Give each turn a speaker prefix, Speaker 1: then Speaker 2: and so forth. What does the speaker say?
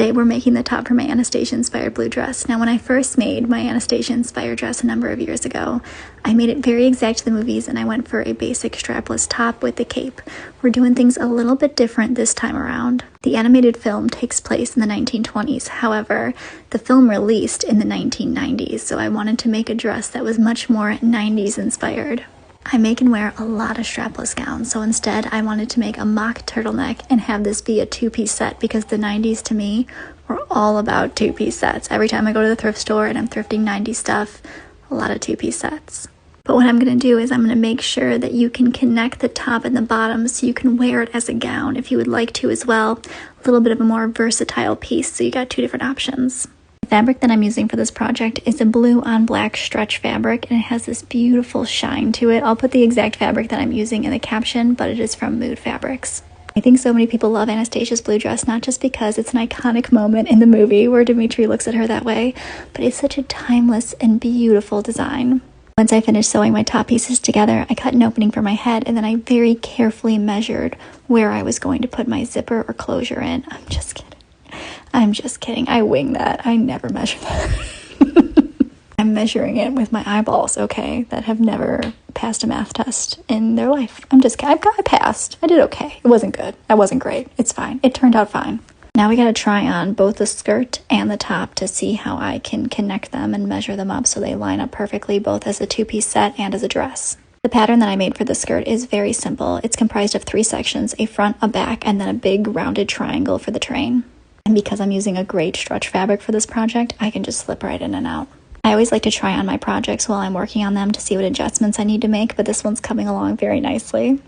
Speaker 1: Today we're making the top for my Anastasia inspired blue dress. Now when I first made my Anastasia inspired dress a number of years ago, I made it very exact to the movies and I went for a basic strapless top with the cape. We're doing things a little bit different this time around. The animated film takes place in the 1920s, however, the film released in the 1990s, so I wanted to make a dress that was much more 90s inspired. I make and wear a lot of strapless gowns, so instead I wanted to make a mock turtleneck and have this be a two-piece set because the 90s to me were all about two-piece sets. Every time I go to the thrift store and I'm thrifting 90s stuff, a lot of two-piece sets. But what I'm going to do is I'm going to make sure that you can connect the top and the bottom so you can wear it as a gown if you would like to as well. A little bit of a more versatile piece, so you got two different options. The fabric that I'm using for this project is a blue on black stretch fabric and it has this beautiful shine to it. I'll put the exact fabric that I'm using in the caption, but it is from Mood Fabrics. I think so many people love Anastasia's blue dress, not just because it's an iconic moment in the movie where Dimitri looks at her that way, but it's such a timeless and beautiful design. Once I finished sewing my top pieces together, I cut an opening for my head and then I very carefully measured where I was going to put my zipper or closure in. I'm just kidding. I wing that. I never measure that. I'm measuring it with my eyeballs, okay, that have never passed a math test in their life. I'm just kidding. I passed. I did okay. It wasn't good. I wasn't great. It's fine. It turned out fine. Now we gotta try on both the skirt and the top to see how I can connect them and measure them up so they line up perfectly both as a two-piece set and as a dress. The pattern that I made for the skirt is very simple. It's comprised of 3 sections, a front, a back, and then a big rounded triangle for the train. And because I'm using a great stretch fabric for this project, I can just slip right in and out. I always like to try on my projects while I'm working on them to see what adjustments I need to make, but this one's coming along very nicely.